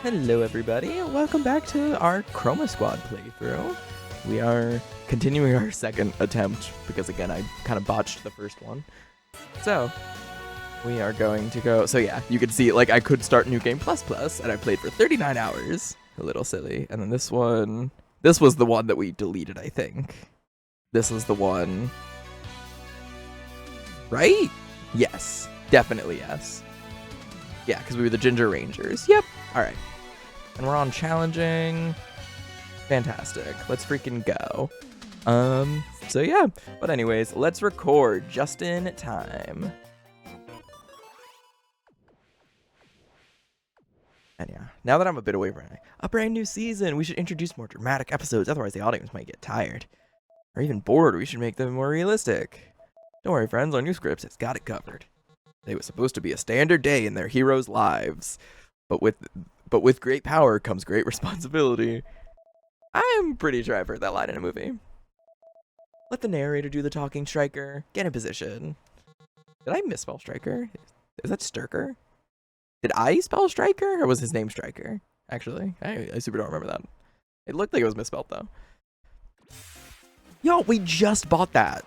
Hello everybody, welcome back to our Chroma Squad playthrough. We are continuing our second attempt because again I kind of botched the first one. So, we are going to go, so yeah, you can see like I could start New Game Plus Plus and I played for 39 hours. A little silly. And then this one, this was the one that we deleted, I think. This was the one, right? Yes, definitely yes. Yeah, because we were the Ginger Rangers. Yep, alright. And we're on challenging. Fantastic. Let's freaking go. So yeah. But anyways, let's record just in time. And yeah, now that I'm a bit away from a brand new season, we should introduce more dramatic episodes, otherwise the audience might get tired. Or even bored, we should make them more realistic. Don't worry friends, our new scripts has got it covered. It was supposed to be a standard day in their heroes' lives. But with great power comes great responsibility. I'm pretty sure I've heard that line in a movie. Let the narrator do the talking, Striker. Get in position. Did I misspell Striker? Is that Sturker? Did I spell Striker, or was his name Striker? Actually, I super don't remember that. It looked like it was misspelled, though. Yo, we just bought that.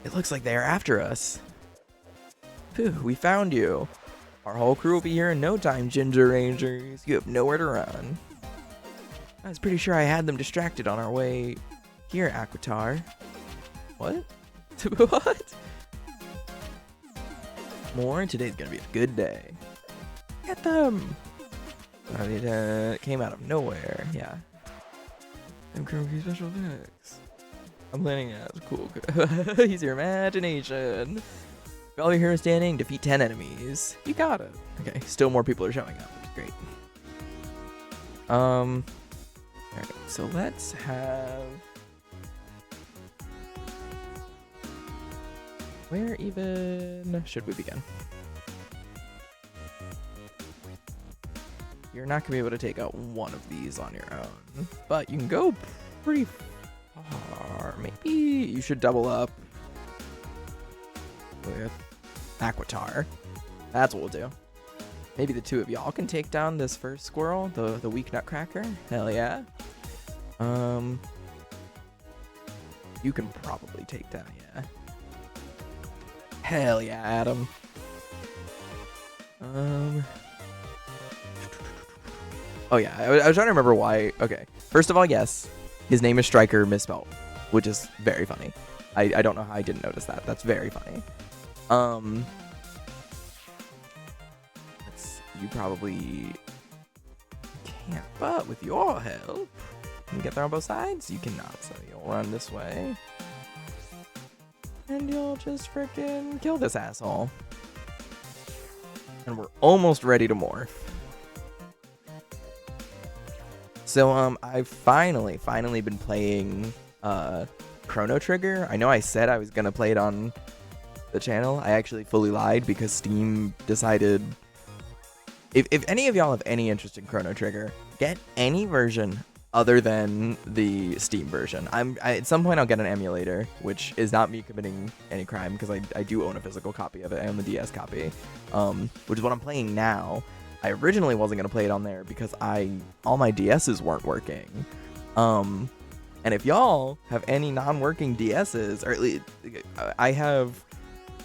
It looks like they're after us. Phew, we found you. Our whole crew will be here in no time, Ginger Rangers. You have nowhere to run. I was pretty sure I had them distracted on our way here, Aquitar. What? What? More? Today's gonna be a good day. Get them! It came out of nowhere, yeah. I'm Chroma special effects. I'm planning as cool. Use your imagination. If all your heroes standing, defeat 10 enemies. You got it. Okay, still more people are showing up, which is great. Alright, so let's have... Where even should we begin? You're not gonna be able to take out one of these on your own, but you can go pretty far. Maybe you should double up with Aquitar. That's what we'll do. Maybe the two of y'all can take down this first squirrel, the weak nutcracker. Hell yeah. You can probably take down, yeah. Hell yeah, Adam. Oh yeah, I was trying to remember why. Okay, first of all, yes, his name is Striker misspelled, which is very funny. I don't know how I didn't notice that. That's very funny. You probably can't, but with your help, can you get there on both sides? You cannot, so you'll run this way. And you'll just frickin' kill this asshole. And we're almost ready to morph. So, I've finally been playing, Chronotrigger. I know I said I was gonna play it on the channel. I actually fully lied because Steam decided... If any of y'all have any interest in Chronotrigger, get any version other than the Steam version. At some point I'll get an emulator, which is not me committing any crime because I do own a physical copy of it. I own the DS copy, which is what I'm playing now. I originally wasn't gonna play it on there because all my DSs weren't working. And if y'all have any non-working DSs, or at least I have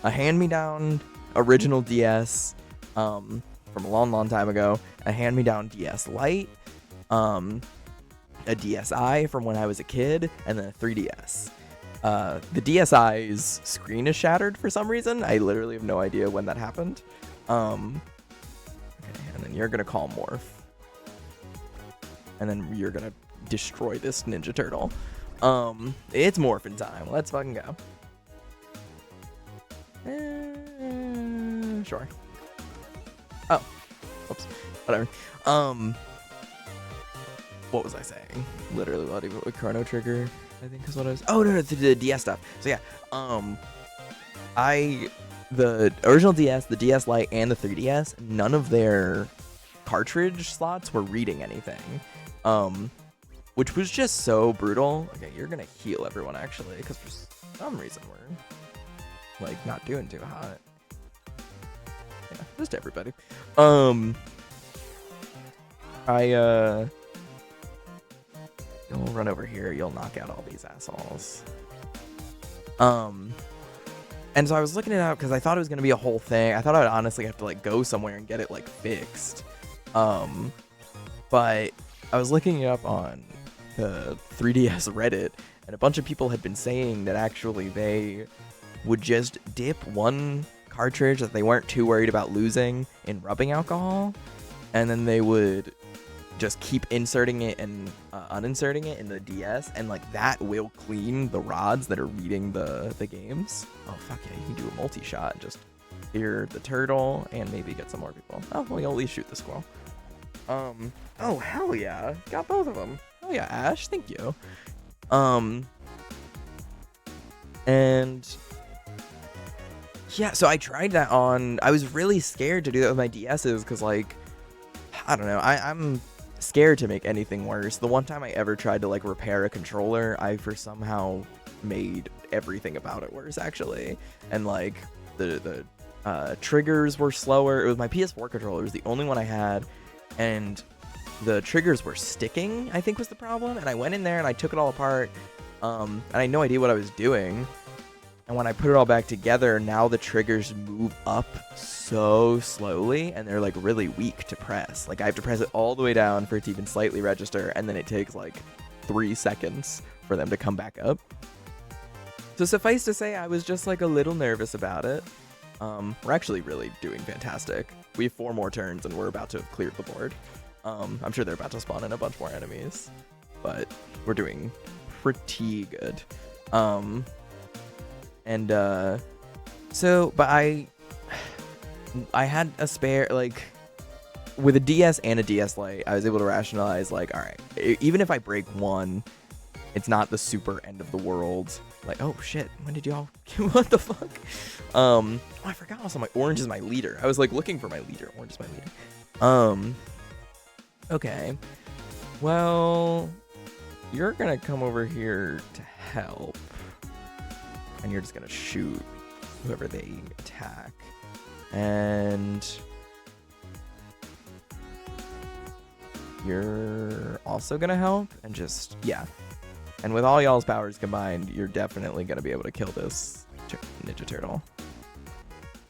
a hand-me-down original DS from a long time ago, a hand-me-down DS Lite, a DSi from when I was a kid, and then a 3DS. The DSi's screen is shattered for some reason. I literally have no idea when that happened. Okay, and then you're gonna call Morph. And then you're gonna destroy this Ninja Turtle. It's morphin' time. Let's fucking go. Sure. Oh. Oops. Whatever. What was I saying? Literally, what Chronotrigger, I think is what I was... Oh, no, the DS stuff. So, yeah. The original DS, the DS Lite, and the 3DS, none of their cartridge slots were reading anything. Which was just so brutal. Okay, you're gonna heal everyone, actually, because for some reason we're, like, not doing too hot. Yeah, just everybody. You'll run over here. You'll knock out all these assholes. And so I was looking it up because I thought it was going to be a whole thing. I thought I would honestly have to like go somewhere and get it like fixed. But I was looking it up on the 3DS Reddit, and a bunch of people had been saying that actually they would just dip one cartridge that they weren't too worried about losing in rubbing alcohol, and then they would just keep inserting it and uninserting it in the DS, and like that will clean the rods that are reading the games. Oh fuck yeah, you can do a multi-shot, just clear the turtle and maybe get some more people. Oh well, you'll at least shoot the squirrel. Oh hell yeah, got both of them. Hell yeah, Ash, thank you. And yeah, so I tried that on, I was really scared to do that with my DSs because like, I don't know, I'm scared to make anything worse. The one time I ever tried to like repair a controller, I for somehow made everything about it worse actually. And like the triggers were slower. It was my PS4 controller, it was the only one I had, and the triggers were sticking, I think was the problem. And I went in there and I took it all apart, and I had no idea what I was doing. And when I put it all back together, now the triggers move up so slowly, and they're like really weak to press. Like I have to press it all the way down for it to even slightly register, and then it takes like 3 seconds for them to come back up. So suffice to say, I was just like a little nervous about it. We're actually really doing fantastic. We have 4 more turns and we're about to have cleared the board. I'm sure they're about to spawn in a bunch more enemies, but we're doing pretty good. But I had a spare, like, with a DS and a DS Lite, I was able to rationalize, like, alright, even if I break one, it's not the super end of the world. Like, oh shit, when did y'all, what the fuck? Oh, I forgot also my orange is my leader. I was, like, looking for my leader. Orange is my leader. Okay. Well, you're gonna come over here to help. And you're just gonna shoot whoever they attack. And you're also gonna help and just, yeah. And with all y'all's powers combined, you're definitely gonna be able to kill this Ninja Turtle.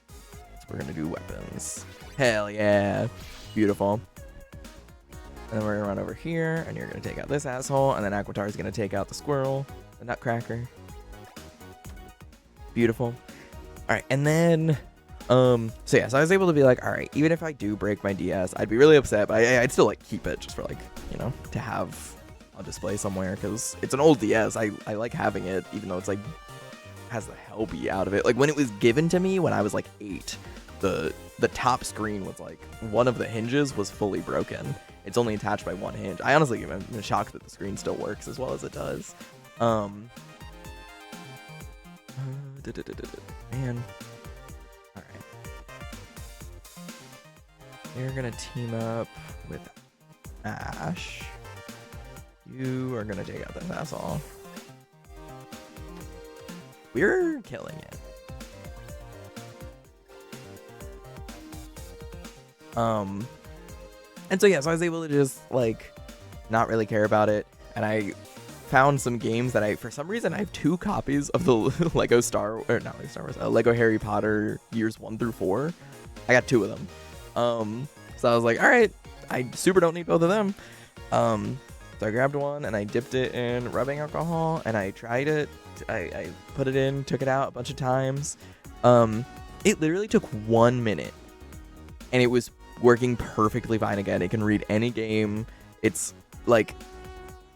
So we're gonna do weapons. Hell yeah. Beautiful. And then we're gonna run over here, and you're gonna take out this asshole, and then Aquitar's gonna take out the squirrel, the Nutcracker. Beautiful. Alright, and then so yeah, so I was able to be like, alright, even if I do break my DS, I'd be really upset, but I'd still like keep it just for like, you know, to have on display somewhere, because it's an old DS. I like having it, even though it's like has the hell beat out of it. Like when it was given to me when I was like 8, the top screen was like, one of the hinges was fully broken. It's only attached by one hinge. I honestly am shocked that the screen still works as well as it does. Man. Alright. You're gonna team up with Ash. You are gonna take out this asshole. We're killing it. And so yeah, so I was able to just like not really care about it, and I found some games that for some reason I have 2 copies of the Lego Lego Harry Potter years 1 through 4. I got 2 of them. So I was like, all right, I super don't need both of them. So I grabbed one and I dipped it in rubbing alcohol and I tried it. I put it in, took it out a bunch of times. It literally took 1 minute and it was working perfectly fine again. It can read any game. It's like,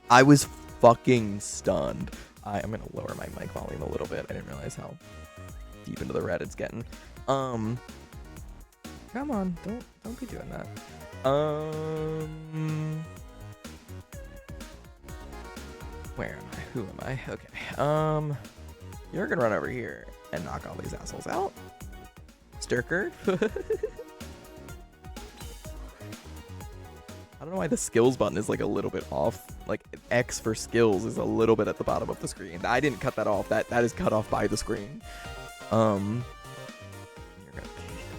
I was fucking stunned. I'm gonna lower my mic volume a little bit. I didn't realize how deep into the red it's getting. Come on, don't be doing that. Where am I? Who am I? Okay. You're gonna run over here and knock all these assholes out. Sturker. I don't know why the skills button is like a little bit off. Like X for skills is a little bit at the bottom of the screen. I didn't cut that off. That is cut off by the screen. You're gonna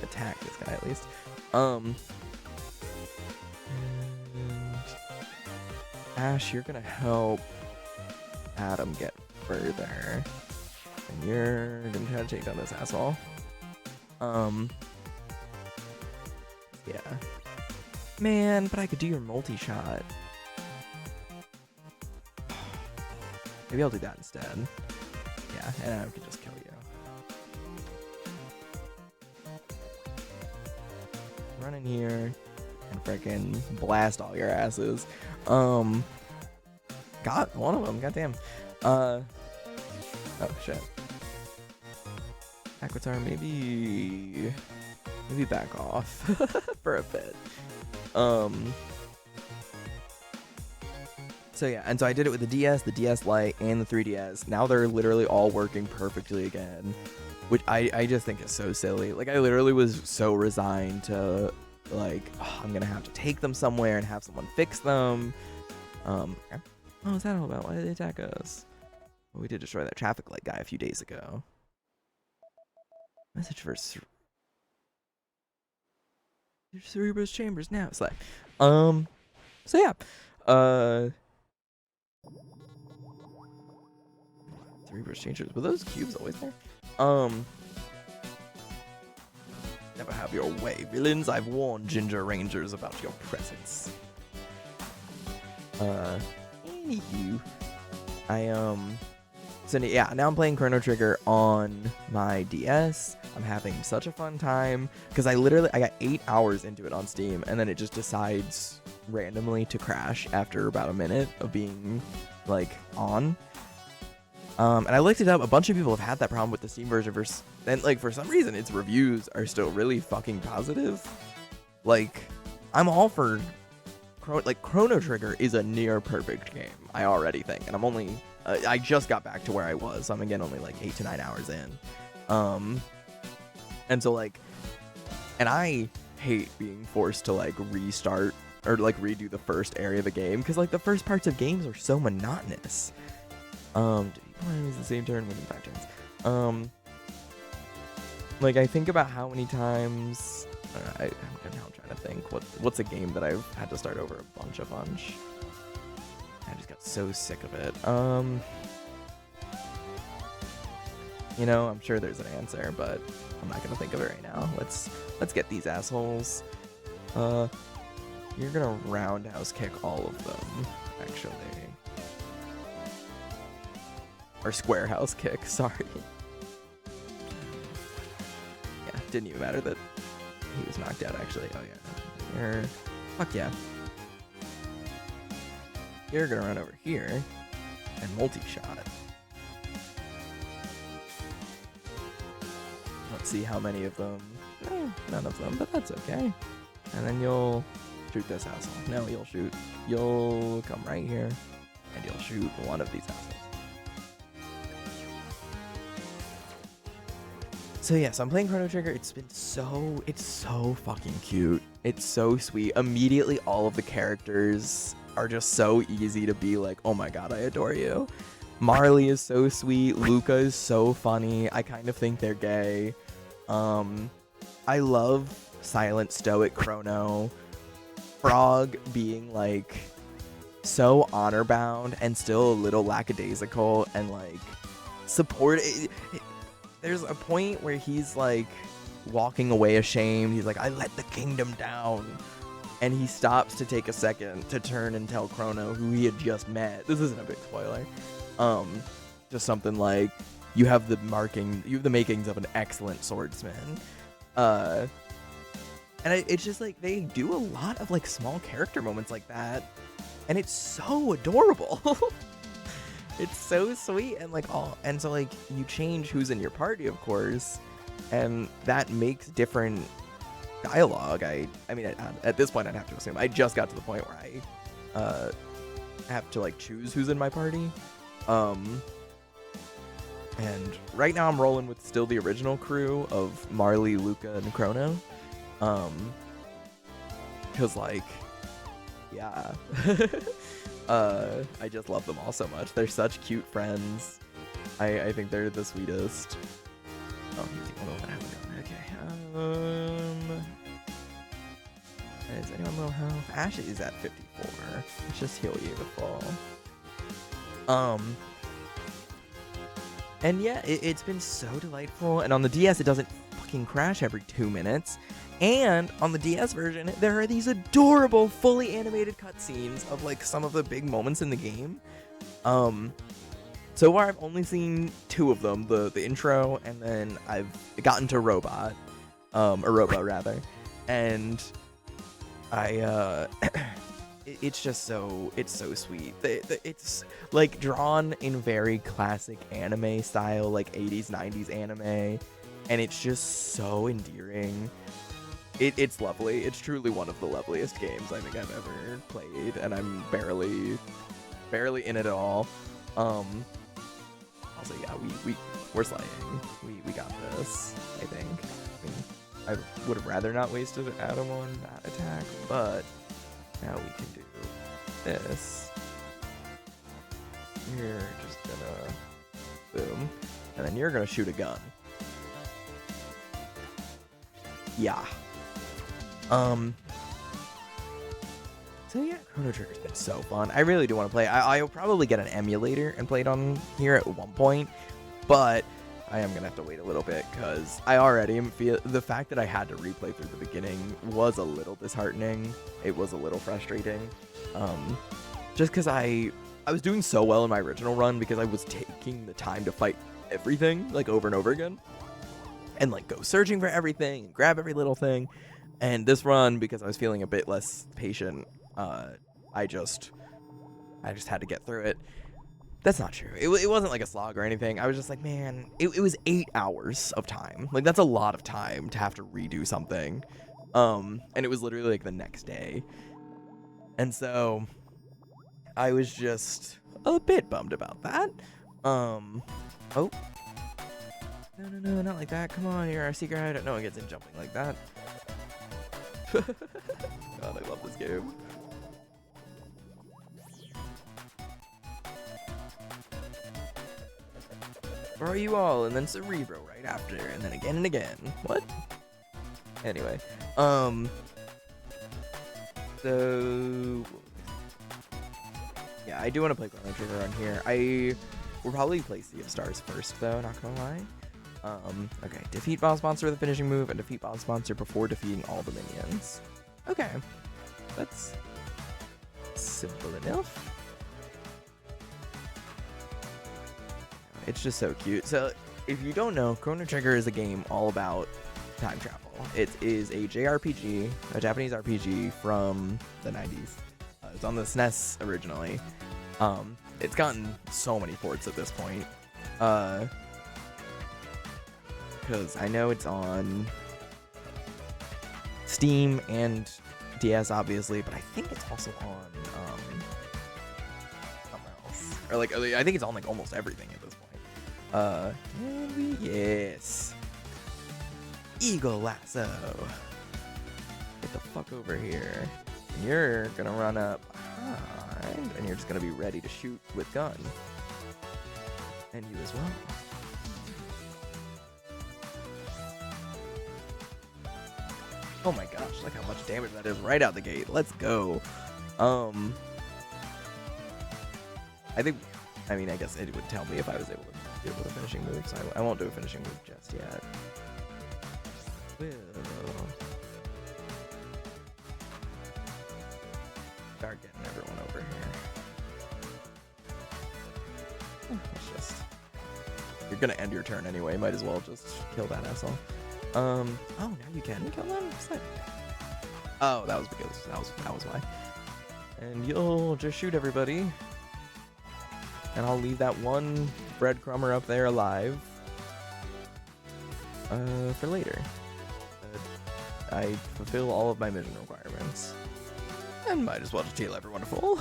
attack this guy at least. Ash, you're gonna help Adam get further. And you're gonna try to take down this asshole. Yeah. Man, but I could do your multi-shot. Maybe I'll do that instead. Yeah, and I could just kill you. Run in here and frickin' blast all your asses. Got one of them, goddamn. Oh shit. Aquatar, maybe back off for a bit. So yeah, and so I did it with the DS, the DS Lite, and the 3DS. Now they're literally all working perfectly again, which I just think is so silly. Like, I literally was so resigned to, like, oh, I'm gonna have to take them somewhere and have someone fix them. Okay. Oh, is that all about? Why did they attack us? Well, we did destroy that traffic light guy a few days ago. Message for Cerebrus Chambers now. It's like, so yeah, Cerebrus Chambers. Were those cubes always there? Never have your way, villains. I've warned Ginger Rangers about your presence. Anywho, so yeah, now I'm playing Chronotrigger on my DS. I'm having such a fun time because I got 8 hours into it on Steam, and then it just decides randomly to crash after about a minute of being like on. And I looked it up. A bunch of people have had that problem with the Steam version, and like for some reason its reviews are still really fucking positive. Like, I'm all for Chronotrigger is a near perfect game, I already think, and I'm only I just got back to where I was, so I'm again only like 8 to 9 hours in. And so like, and I hate being forced to like restart or like redo the first area of the game, because like the first parts of games are so monotonous. Do people use the same turn within 5 turns? Like, I think about how many times I'm trying to think what's a game that I've had to start over a bunch. I just got so sick of it. You know, I'm sure there's an answer, but I'm not gonna think of it right now. Let's get these assholes. You're gonna roundhouse kick all of them, actually. Or square house kick, sorry. Yeah, didn't even matter that he was knocked out, actually. Oh yeah. Fuck yeah. You're gonna run over here and multi-shot. Let's see how many of them. None of them, but that's okay. And then you'll shoot this asshole. No, you'll come right here and you'll shoot one of these assholes. So yeah, so I'm playing Chronotrigger. It's so fucking cute. It's so sweet. Immediately all of the characters are just so easy to be like, oh my god, I adore you. Marley is so sweet. Luca is so funny. I kind of think they're gay. I love silent stoic Chrono. Frog being like so honor bound and still a little lackadaisical and like support. There's a point where he's like walking away ashamed. He's like, I let the kingdom down. And he stops to take a second to turn and tell Chrono, who he had just met. This isn't a big spoiler. Just something like, you have the makings of an excellent swordsman. And it's just like, they do a lot of like small character moments like that. And it's so adorable. It's so sweet and like and so like you change who's in your party, of course, and that makes different dialogue. I mean at this point I'd have to assume I just got to the point where I have to like choose who's in my party. And right now I'm rolling with still the original crew of Marley, Luca, and Chrono. Cause like, yeah. I just love them all so much. They're such cute friends. I think they're the sweetest. Oh, he's the only one I have going. Okay. Is anyone low health? Ash is at 54. Let's just heal you to fall. And yeah, it's been so delightful. And on the DS, it doesn't fucking crash every 2 minutes. And on the DS version, there are these adorable, fully animated cutscenes of like some of the big moments in the game. So far I've only seen 2 of them, the intro, and then I've gotten to Robot, or Robo rather, and it's just so, it's so sweet. It's like drawn in very classic anime style, like 80s, 90s anime, and it's just so endearing. It's lovely. It's truly one of the loveliest games I think I've ever played, and I'm barely in it at all. Also, yeah, we're slaying. We got this, I think. I mean, I would have rather not wasted an atom on that attack, but now we can do this. You're just gonna boom, and then you're gonna shoot a gun. Yeah. So yeah, Chronotrigger's been so fun. I really do want to play. I'll probably get an emulator and play it on here at one point, but I am gonna have to wait a little bit because I already feel the fact that I had to replay through the beginning was a little disheartening. It was a little frustrating, just because I was doing so well in my original run because I was taking the time to fight everything like over and over again, and like go searching for everything and grab every little thing. And this run, because I was feeling a bit less patient, I just had to get through it. That's not true. It wasn't like a slog or anything. I was just like, man, it was 8 hours of time. Like, that's a lot of time to have to redo something. And it was literally like the next day. And so I was just a bit bummed about that. Oh. No, not like that. Come on, you're our secret hideout. No one gets in jumping like that. God, I love this game. Where are you all? And then Cerebro right after, and then again and again. What? Anyway, so yeah, I do want to play Chronotrigger on here. I will probably play Sea of Stars first, though. Not gonna lie. Okay, defeat boss monster with a finishing move, and defeat boss monster before defeating all the minions. Okay, that's simple enough. It's just so cute. So, if you don't know, Chronotrigger is a game all about time travel. It is a JRPG, a Japanese RPG from the 90s. It's on the SNES originally. It's gotten so many ports at this point. Because I know it's on Steam and DS, obviously, but I think it's also on somewhere else. Or like, I think it's on like almost everything at this point. Yes. Eagle Lasso. Get the fuck over here. And you're gonna run up behind, and you're just gonna be ready to shoot with gun. And you as well. Oh my gosh, look how much damage that is right out the gate. Let's go. I guess it would tell me if I was able to do it with a finishing move, so I won't do a finishing move just yet. We'll start getting everyone over here. It's just... You're gonna end your turn anyway, might as well just kill that asshole. Oh, now you can kill them? Oh, that was because that was why. And you'll just shoot everybody. And I'll leave that one breadcrumber up there alive. For later. I fulfill all of my mission requirements. And might as well just heal everyone to full.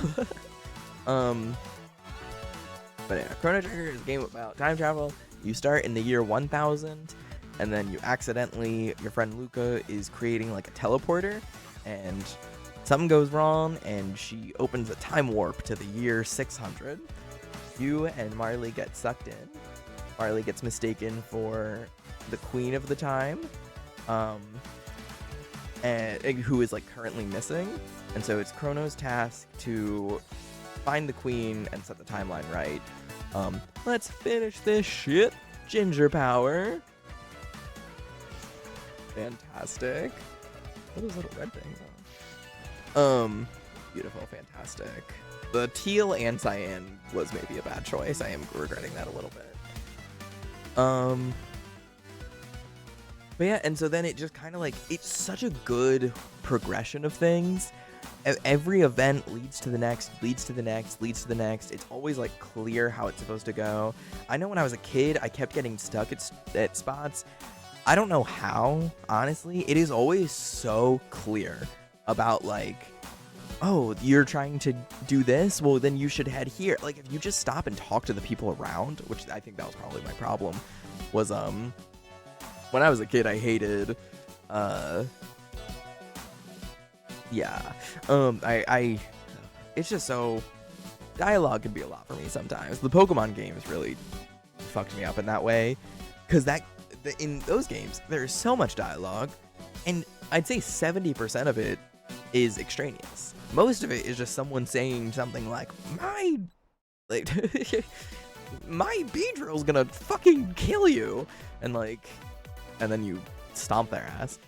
But yeah, Chronotrigger is a game about time travel. You start in the year 1000. And then you accidentally, your friend Luca is creating like a teleporter, and something goes wrong, and she opens a time warp to the year 600. You and Marley get sucked in. Marley gets mistaken for the queen of the time. and who is like currently missing. And so it's Chrono's task to find the queen and set the timeline right. Let's finish this shit. Ginger power. Fantastic. What is little red thing though? Beautiful, fantastic. The teal and cyan was maybe a bad choice. I am regretting that a little bit. But yeah, and so then it just kind of like, it's such a good progression of things. Every event leads to the next, leads to the next, leads to the next. It's always like clear how it's supposed to go. I know when I was a kid, I kept getting stuck at spots. I don't know how, honestly. It is always so clear about like, oh, you're trying to do this? Well, then you should head here. Like, if you just stop and talk to the people around, which I think that was probably my problem, was, when I was a kid, I hated, it's just so, dialogue can be a lot for me sometimes. The Pokemon games really fucked me up in that way, because in those games, there's so much dialogue, and I'd say 70% of it is extraneous. Most of it is just someone saying something like, my Beedrill's gonna fucking kill you, and then you stomp their ass.